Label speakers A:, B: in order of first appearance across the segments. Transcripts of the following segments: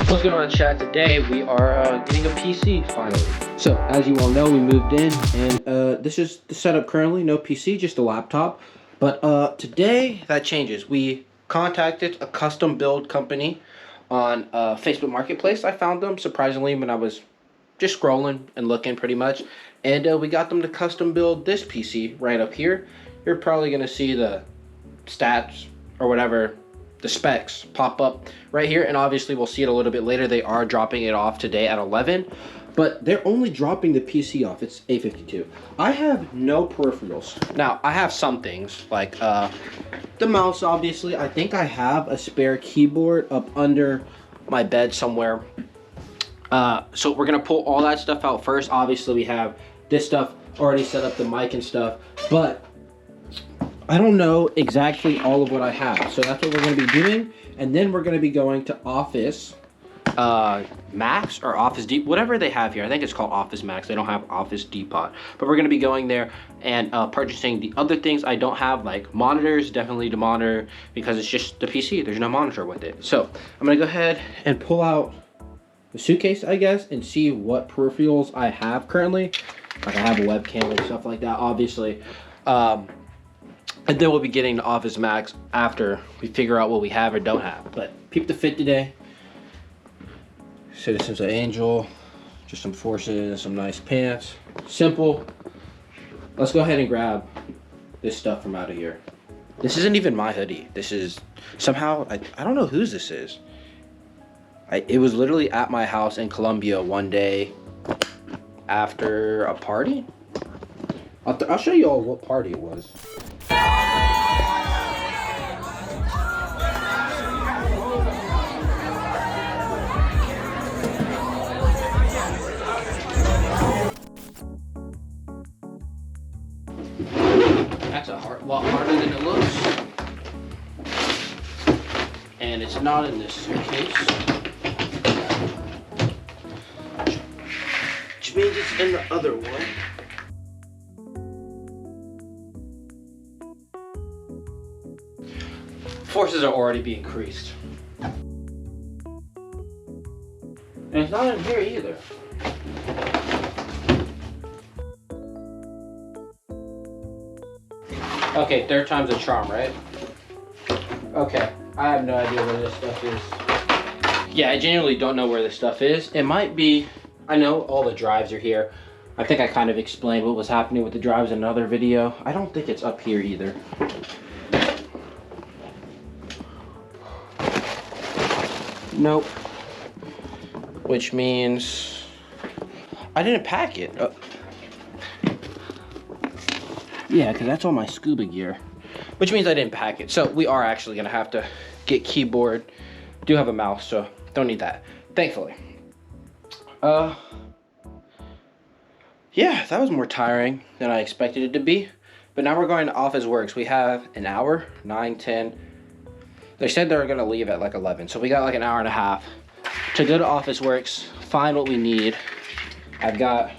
A: What's going on, chat? Today we are getting a PC finally. So as you all know, we moved in, and this is the setup currently. No PC, just a laptop. But today that changes. We contacted a custom build company on Facebook Marketplace. I found them surprisingly when I was just scrolling and looking pretty much, and we got them to custom build this PC right up here. You're probably gonna see the stats or whatever, the specs pop up right here, and obviously we'll see it a little bit later. They are dropping it off today at 11, but they're only dropping the PC off. It's 8:52. I have no peripherals. Now I have some things like the mouse, obviously. I think I have a spare keyboard up under my bed somewhere. So we're gonna pull all that stuff out first. Obviously we have this stuff already set up, the mic and stuff, but I don't know exactly all of what I have. So that's what we're gonna be doing. And then we're gonna be going to Office Max or Office Depot, whatever they have here. I think it's called Office Max. They don't have Office Depot. But we're gonna be going there and purchasing the other things I don't have, like monitors. Definitely the monitor, because it's just the PC. There's no monitor with it. So I'm gonna go ahead and pull out the suitcase, I guess, and see what peripherals I have currently. Like I have a webcam and stuff like that, obviously. And then we'll be getting to Office Max after we figure out what we have or don't have. But peep the fit today. Citizens of Angel, just some forces, some nice pants. Simple. Let's go ahead and grab this stuff from out of here. This isn't even my hoodie. This is somehow, I don't know whose this is. It was literally at my house in Colombia one day after a party. I'll show you all what party it was. That's a lot harder than it looks. And it's not in this suitcase, which means it's in the other one. Forces are already being increased. And it's not in here either. Okay, third time's a charm, right? Okay, I have no idea where this stuff is. Yeah, I genuinely don't know where this stuff is. It might be, I know all the drives are here. I think I kind of explained what was happening with the drives in another video. I don't think it's up here either. Nope. Which means I didn't pack it. Yeah, because that's all my scuba gear. Which means I didn't pack it. So we are actually going to have to get keyboard. Do have a mouse, so don't need that. Thankfully. Yeah, that was more tiring than I expected it to be. But now we're going to Office Works. We have an hour, 9, 10. They said they were going to leave at like 11. So we got like an hour and a half to go to Office Works, find what we need. I've got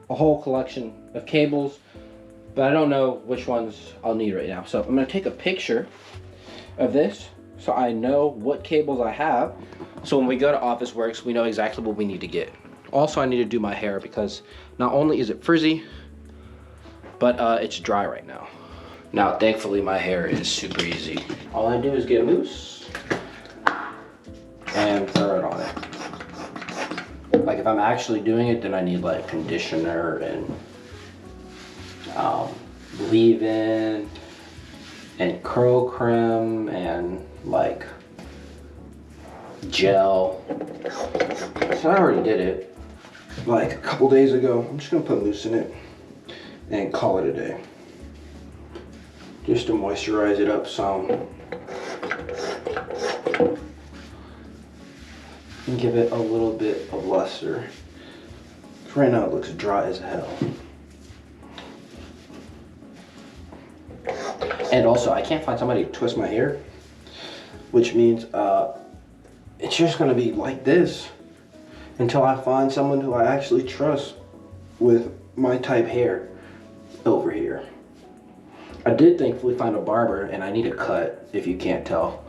A: a whole collection of cables, but I don't know which ones I'll need right now. So I'm going to take a picture of this so I know what cables I have. So when we go to Office Works, we know exactly what we need to get. Also, I need to do my hair because not only is it frizzy, but it's dry right now. Now, thankfully, my hair is super easy. All I do is get a mousse and throw it on it. Like if I'm actually doing it, then I need like conditioner and leave-in and curl cream and like gel. So I already did it like a couple days ago. I'm just gonna put mousse in it and call it a day. Just to moisturize it up some and give it a little bit of luster. Right now it looks dry as hell. And also, I can't find somebody to twist my hair, which means it's just gonna be like this until I find someone who I actually trust with my type hair over here. I did thankfully find a barber, and I need a cut, if you can't tell.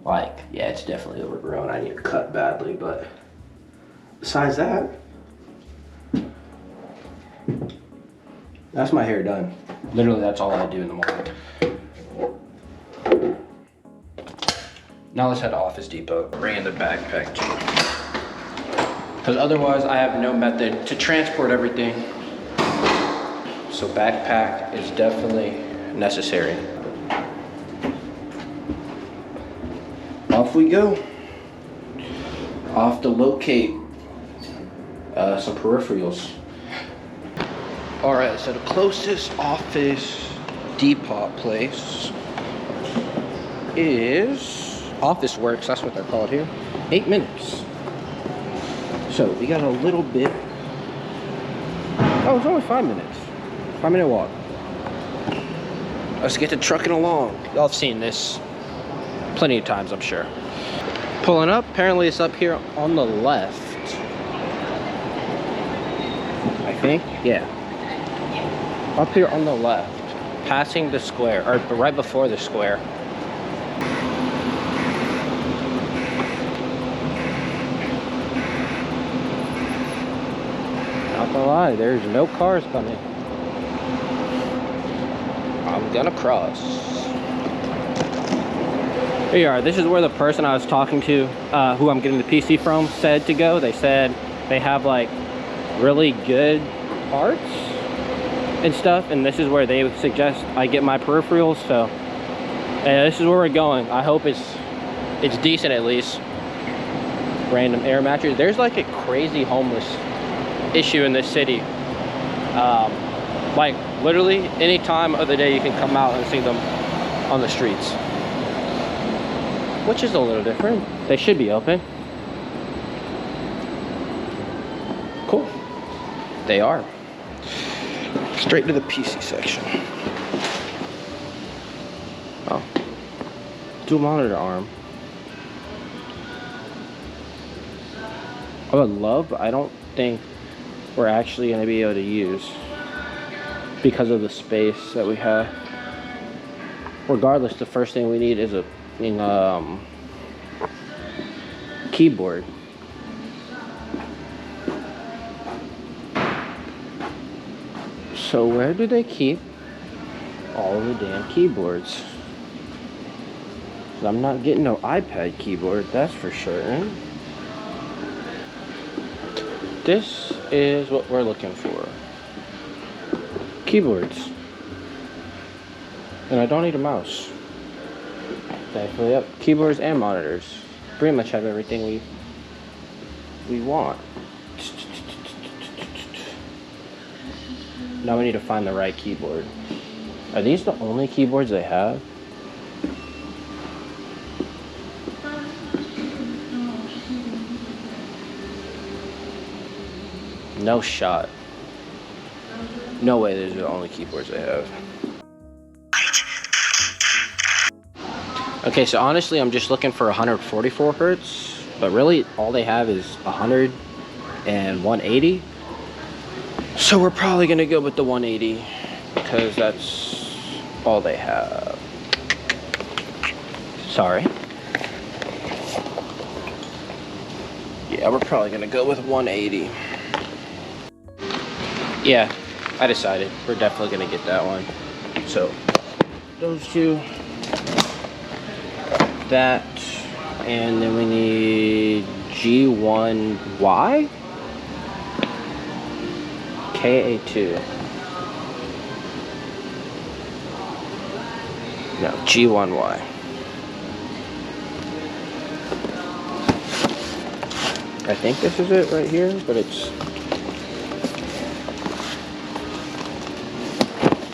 A: Like, yeah, it's definitely overgrown. I need to cut badly, but besides that, that's my hair done. Literally, that's all I do in the morning. Now let's head to Office Depot. Bring in the backpack too. Because otherwise, I have no method to transport everything. So backpack is definitely necessary. Off we go. Off to locate some peripherals. All right, so the closest Office Depot place is Office Works. That's what they're called here. 8 minutes. So we got a little bit. Oh, it's only 5 minutes. 5-minute walk. Let's get to trucking along. Y'all have seen this plenty of times, I'm sure. Pulling up, apparently it's up here on the left. I think, yeah. Up here on the left, passing the square, or right before the square. Not gonna lie, there's no cars coming. I'm gonna cross. Here you are. This is where the person I was talking to, who I'm getting the PC from, said to go. They said they have like really good parts and stuff, and this is where they would suggest I get my peripherals. So this is where we're going. I hope it's decent at least. Random air mattress. There's like a crazy homeless issue in this city. Like literally any time of the day you can come out and see them on the streets, which is a little different. They should be open. Cool. They are. Straight to the PC section. Oh. Dual monitor arm. I would love, but I don't think we're actually going to be able to use because of the space that we have. Regardless, the first thing we need is a keyboard. So where do they keep all of the damn keyboards? I'm not getting no iPad keyboard, that's for sure. This is what we're looking for. Keyboards. And I don't need a mouse. Thankfully, yep. Keyboards and monitors. Pretty much have everything we want. Now we need to find the right keyboard. Are these the only keyboards they have? No shot. No way these are the only keyboards they have. Okay, so honestly, I'm just looking for 144 hertz, but really all they have is 100 and 180. So we're probably gonna go with the 180 because that's all they have. Sorry. Yeah, we're probably gonna go with 180. Yeah, I decided we're definitely gonna get that one. So those two, that, and then we need G1Y, KA2. No, G1Y. I think this is it right here, but it's,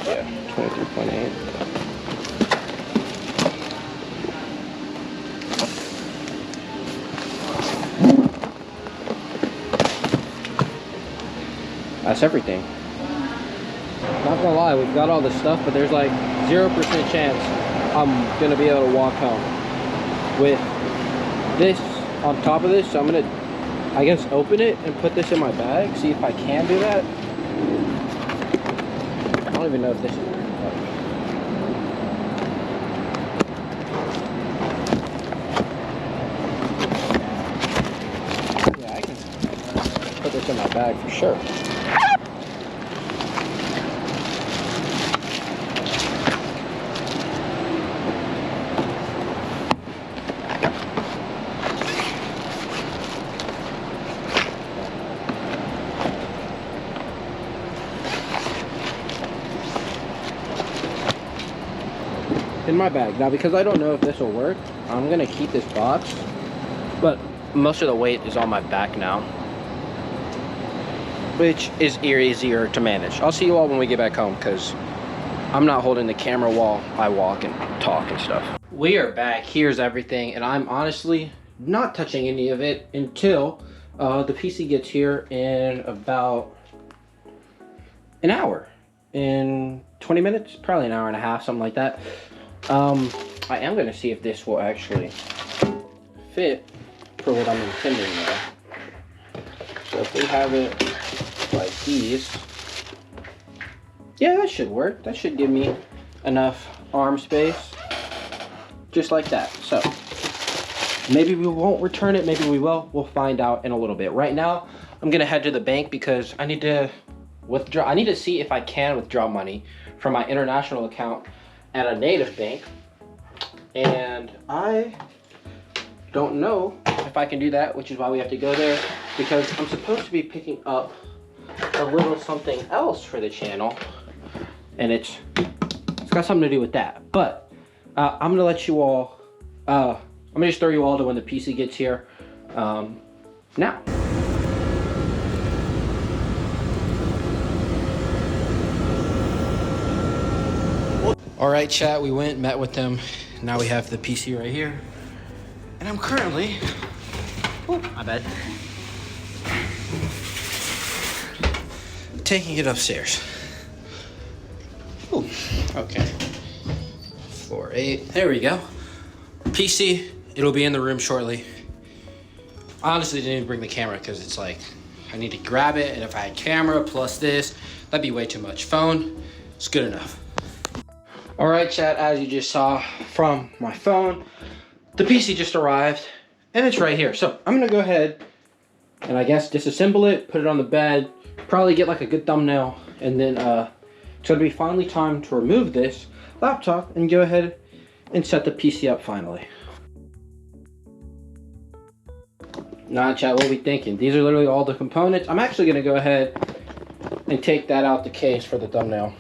A: yeah, 23.8. That's everything. Not gonna lie, we've got all this stuff, but there's like 0% chance I'm gonna be able to walk home with this on top of this. So I'm gonna, I guess, open it and put this in my bag, see if I can do that. I don't even know if this is it's in my bag for sure. In my bag. Now, because I don't know if this will work, I'm gonna keep this box, but most of the weight is on my back now, which is easier to manage. I'll see you all when we get back home, because I'm not holding the camera while I walk and talk and stuff. We are back. Here's everything, and I'm honestly not touching any of it until the PC gets here in about an hour. In 20 minutes, probably an hour and a half, something like that. I am going to see if this will actually fit for what I'm intending there. So if we have it like these, yeah, that should work. That should give me enough arm space, just like that. So maybe we won't return it, maybe we will. We'll find out in a little bit. Right now, I'm going to head to the bank because I need to withdraw. I need to see if I can withdraw money from my international account at a native bank, and I don't know if I can do that, which is why we have to go there, because I'm supposed to be picking up a little something else for the channel, and it's got something to do with that. But I'm gonna let you all I'm gonna just throw you all to when the PC gets here now. All right, chat, we went, met with them. Now we have the PC right here. And I'm currently, oh, my bad, taking it upstairs. Oh, okay. 4-8, there we go. PC, it'll be in the room shortly. I honestly didn't even bring the camera because it's like, I need to grab it, and if I had camera plus this, that'd be way too much. Phone, it's good enough. All right, chat, as you just saw from my phone, the PC just arrived, and it's right here. So I'm gonna go ahead and I guess disassemble it, put it on the bed, probably get like a good thumbnail, and then it's gonna be finally time to remove this laptop and go ahead and set the PC up finally. Nah, chat, what are we thinking? These are literally all the components. I'm actually gonna go ahead and take that out the case for the thumbnail.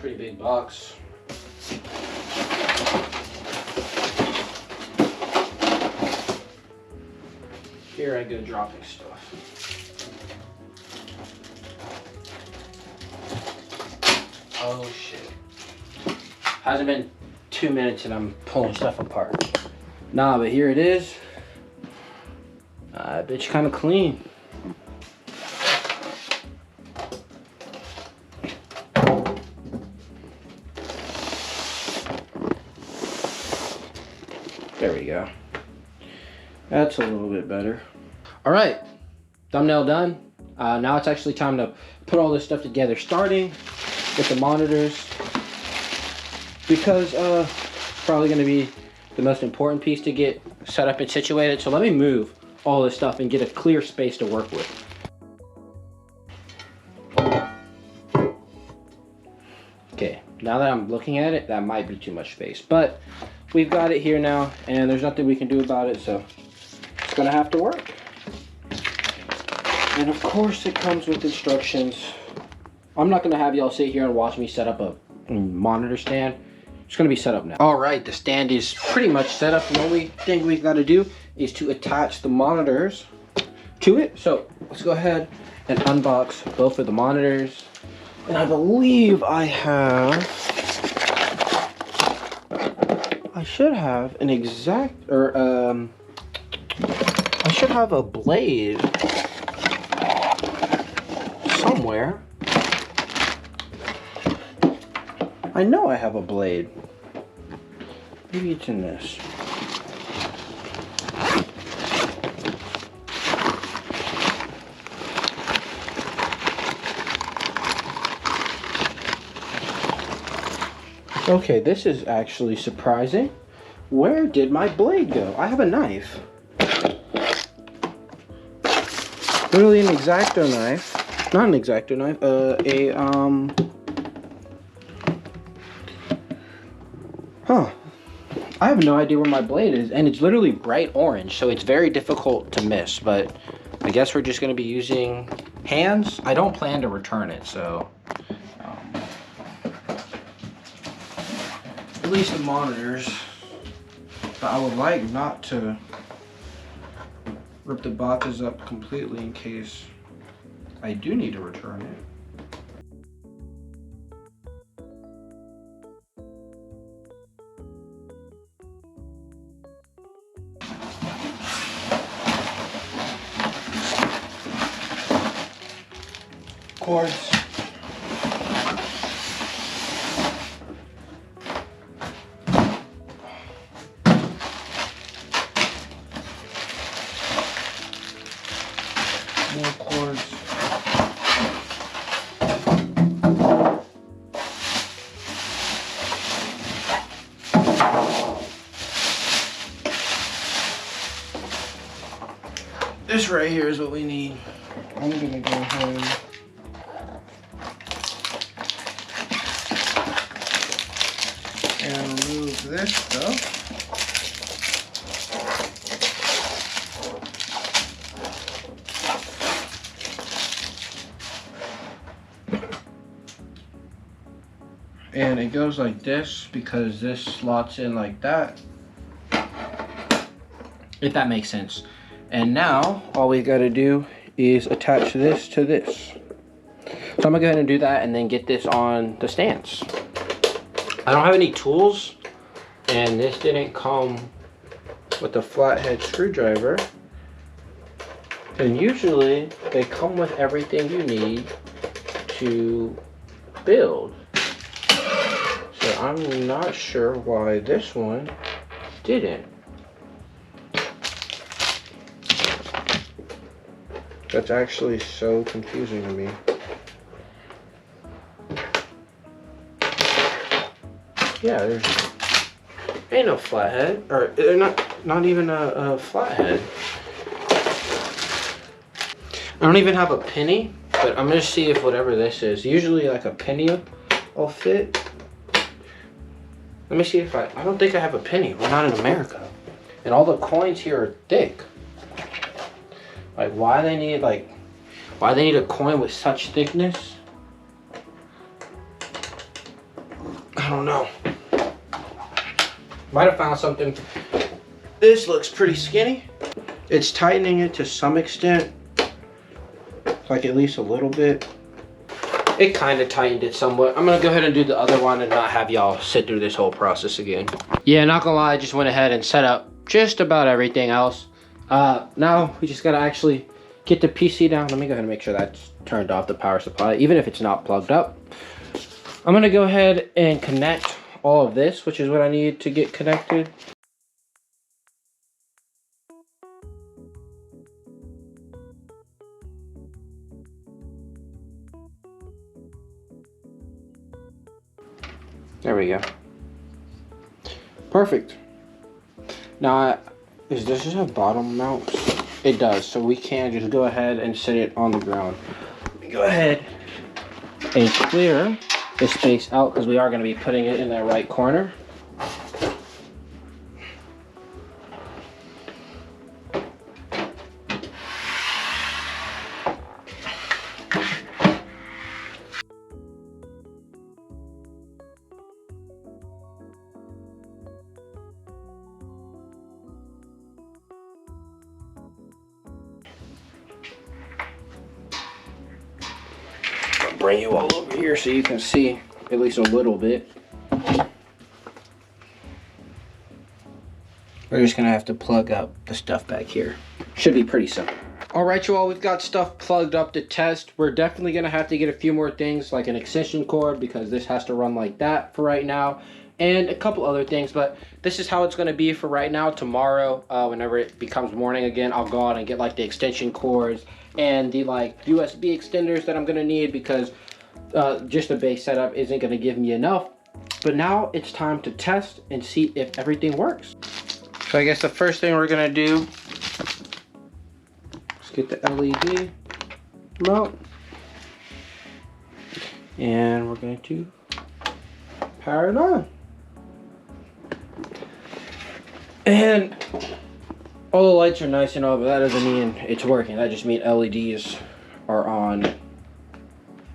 A: Pretty big box. Here I go dropping stuff. Oh shit. Hasn't been 2 minutes and I'm pulling stuff apart. Nah, but here it is. Bitch kind of clean. There we go. That's a little bit better. All right, thumbnail done. Now it's actually time to put all this stuff together, starting with the monitors, because probably gonna be the most important piece to get set up and situated. So let me move all this stuff and get a clear space to work with. Okay, now that I'm looking at it, that might be too much space, but we've got it here now, and there's nothing we can do about it, so it's gonna have to work. And of course it comes with instructions. I'm not gonna have y'all sit here and watch me set up a monitor stand. It's gonna be set up now. All right, the stand is pretty much set up. The only thing we've gotta do is to attach the monitors to it. So let's go ahead and unbox both of the monitors. And I believe I should have an exact, or I should have a blade somewhere. I know I have a blade. Maybe it's in this. Okay, this is actually surprising. Where did my blade go? I have a knife. Literally an X-Acto knife. Not an X-Acto knife, Huh. I have no idea where my blade is, and it's literally bright orange, so it's very difficult to miss, but I guess we're just gonna be using hands. I don't plan to return it, so. At least the monitors. But I would like not to rip the boxes up completely in case I do need to return it. Cords. More cords. This right here is what we need. I'm gonna go ahead and remove this stuff. And it goes like this because this slots in like that. If that makes sense. And now all we gotta do is attach this to this. So I'm gonna go ahead and do that and then get this on the stands. I don't have any tools, and this didn't come with a flathead screwdriver. And usually they come with everything you need to build. So I'm not sure why this one didn't. That's actually so confusing to me. Yeah, there's ain't no flathead, or not even a flathead. I don't even have a penny, but I'm gonna see if whatever this is. Usually like a penny will fit. Let me see if I don't think I have a penny. We're not in America. And all the coins here are thick. Like why they need a coin with such thickness? I don't know. Might have found something. This looks pretty skinny. It's tightening it to some extent. Like at least a little bit. It kind of tightened it somewhat. I'm gonna go ahead and do the other one and not have y'all sit through this whole process again. Yeah, not gonna lie, I just went ahead and set up just about everything else. Now we just gotta actually get the PC down. Let me go ahead and make sure that's turned off, the power supply, even if it's not plugged up. I'm gonna go ahead and connect all of this, which is what I need to get connected. There we go. Perfect. Now, does this just have bottom mounts? It does, so we can just go ahead and set it on the ground. Let me go ahead and clear the space out because we are going to be putting it in that right corner. Bring you all over here so you can see at least a little bit. We're just gonna have to plug up the stuff back here. Should be pretty simple. All right, you all, we've got stuff plugged up to test. We're definitely gonna have to get a few more things like an extension cord because this has to run like that for right now, and a couple other things, but this is how it's gonna be for right now. Tomorrow, whenever it becomes morning again, I'll go out and get like the extension cords and the like USB extenders that I'm gonna need because just the base setup isn't gonna give me enough. But now it's time to test and see if everything works. So I guess the first thing we're gonna do is get the LED remote. And we're going to power it on. And all the lights are nice and all, but that doesn't mean it's working. That just means LEDs are on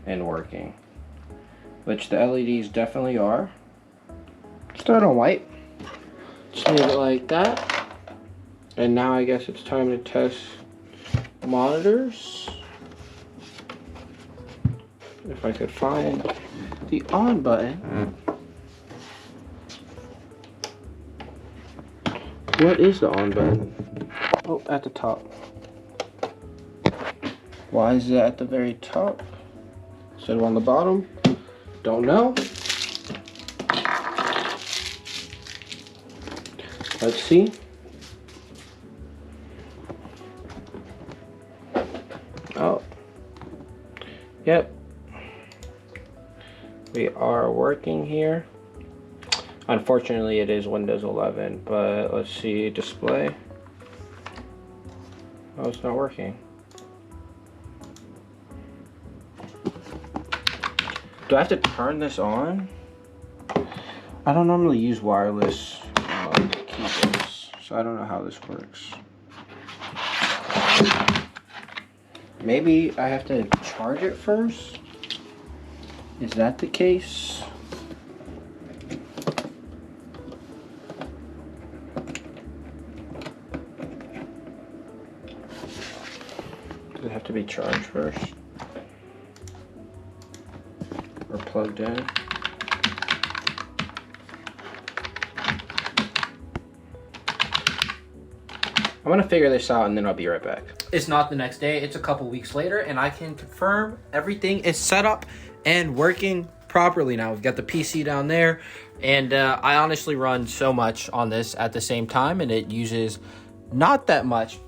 A: and working. Which the LEDs definitely are. Start on white. Just leave it like that. And now I guess it's time to test monitors. If I could find the on button. What is the on button? Oh, at the top. Why is it at the very top instead of on the bottom? Don't know. Let's see. Oh. Yep. We are working here. Unfortunately, it is Windows 11, but let's see, display. Oh, it's not working. Do I have to turn this on? I don't normally use wireless keyboards, so I don't know how this works. Maybe I have to charge it first? Is that the case? Does it have to be charged first? Or plugged in? I'm gonna figure this out and then I'll be right back. It's not the next day, it's a couple weeks later, and I can confirm everything is set up and working properly now. We've got the PC down there, and I honestly run so much on this at the same time, and it uses not that much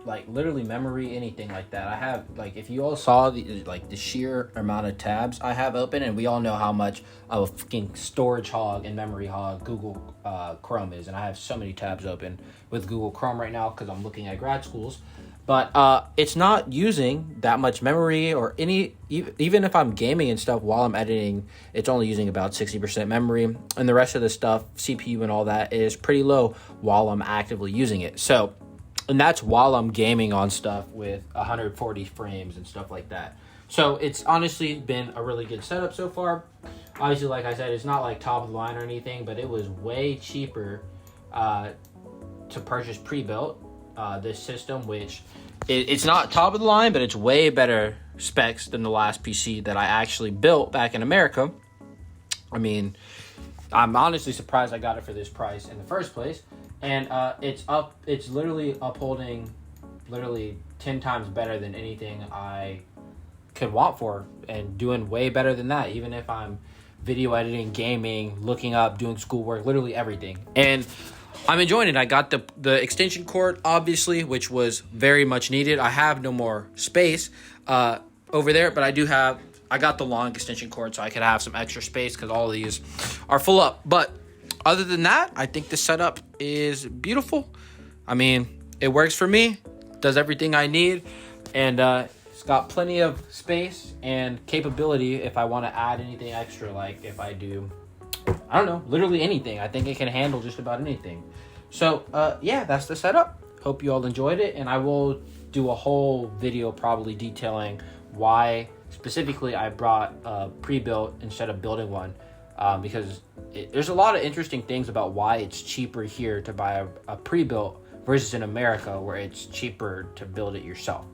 A: like literally memory, anything like that. I have, like, if you all saw the sheer amount of tabs I have open, and we all know how much of a fucking storage hog and memory hog Google Chrome is, and I have so many tabs open with Google Chrome right now because I'm looking at grad schools. But it's not using that much memory, or even if I'm gaming and stuff while I'm editing, it's only using about 60% memory, and the rest of the stuff, CPU and all that, is pretty low while I'm actively using it. So, and that's while I'm gaming on stuff with 140 frames and stuff like that. So it's honestly been a really good setup so far. Obviously, like I said, it's not like top of the line or anything, but it was way cheaper to purchase pre-built this system, which it's not top of the line, but it's way better specs than the last PC that I actually built back in America. I mean, I'm honestly surprised I got it for this price in the first place. And it's literally upholding literally 10 times better than anything I could want for, and doing way better than that, even if I'm video editing, gaming, looking up, doing schoolwork, literally everything. And I'm enjoying it. I got the extension cord, obviously, which was very much needed. I have no more space over there, but I got the long extension cord so I could have some extra space because all of these are full up. But other than that, I think the setup is beautiful. I mean, it works for me, does everything I need, and it's got plenty of space and capability if I want to add anything extra, like if I do, I don't know, literally anything. I think it can handle just about anything. So, yeah, that's the setup. Hope you all enjoyed it, and I will do a whole video probably detailing why specifically I brought a pre-built instead of building one. Because there's a lot of interesting things about why it's cheaper here to buy a pre-built versus in America where it's cheaper to build it yourself.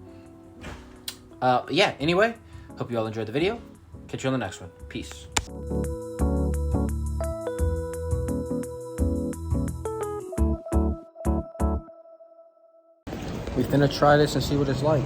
A: Yeah, anyway, hope you all enjoyed the video. Catch you on the next one. Peace. We finna try this and see what it's like.